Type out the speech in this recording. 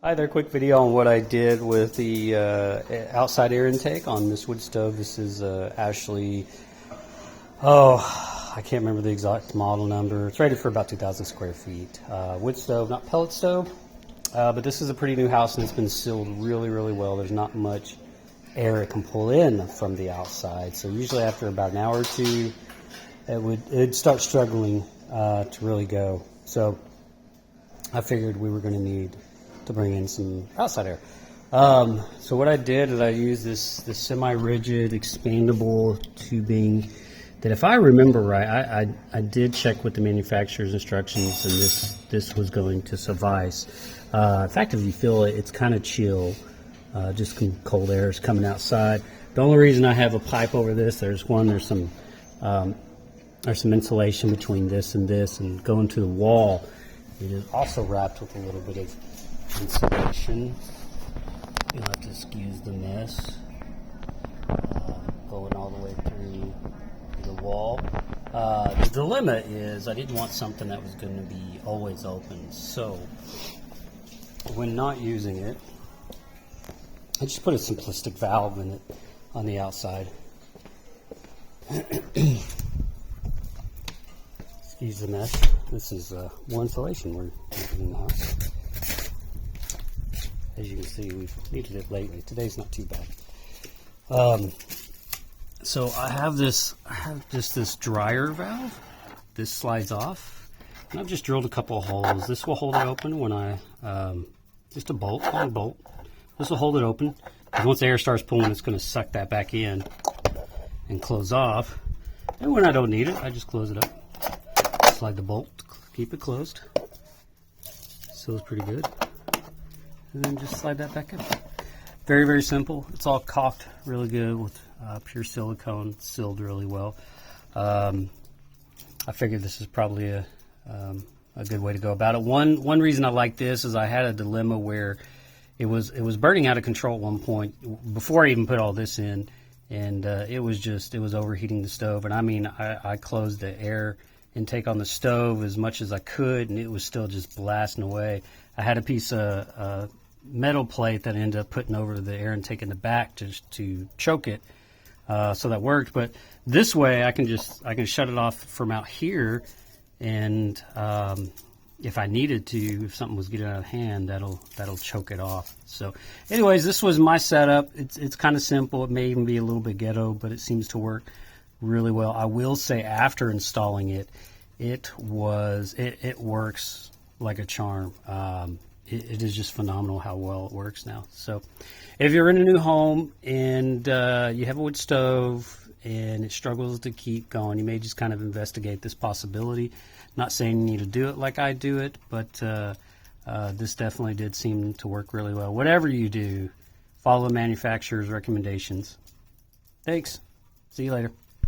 Hi there, quick video on what I did with the outside air intake on this wood stove. This is Ashley, I can't remember the exact model number. It's rated for about 2,000 square feet. Wood stove, not pellet stove, but this is a pretty new house and it's been sealed really, really well. There's not much air it can pull in from the outside. So usually after about an hour or two, it'd start struggling to really go. So I figured we were going to need to bring in some outside air. So what I did is I used this semi-rigid expandable tubing that, if I remember right, I did check with the manufacturer's instructions, and this was going to suffice. In fact, if you feel it, it's kind of chill. Just some cold air is coming outside. The only reason I have a pipe over this, there's some insulation between this, and going to the wall. It is also wrapped with a little bit of insulation. You'll have to excuse the mess. Going all the way through the wall. The dilemma is I didn't want something that was going to be always open. So when not using it, I just put a simplistic valve in it on the outside. Excuse the mess. This is more insulation we're using in the house. As you can see, we've needed it lately. Today's not too bad. So I have just this dryer valve. This slides off, and I've just drilled a couple of holes. This will hold it open when I just a bolt, long bolt. This will hold it open, because once the air starts pulling, it's going to suck that back in and close off. And when I don't need it, I just close it up. Slide the bolt, keep it closed. Seals pretty good. And then just slide that back in. Very, very simple. It's all caulked really good with pure silicone. It's sealed really well. I figured this is probably a good way to go about it. One reason I like this is I had a dilemma where it was burning out of control at one point before I even put all this in, and it was overheating the stove. And I mean, I closed the air intake on the stove as much as I could, and it was still just blasting away. I had a piece of metal plate that I ended up putting over the air intake in the back to choke it, so that worked. But this way, I can shut it off from out here, and if I needed to, if something was getting out of hand, that'll choke it off. So, anyways, this was my setup. It's kind of simple. It may even be a little bit ghetto, but it seems to work really well. I will say, after installing it, it works like a charm. It is just phenomenal how well it works now. So if you're in a new home and you have a wood stove and it struggles to keep going, you may just kind of investigate this possibility. Not saying you need to do it like I do it, but this definitely did seem to work really well. Whatever you do, follow the manufacturer's recommendations. Thanks. See you later.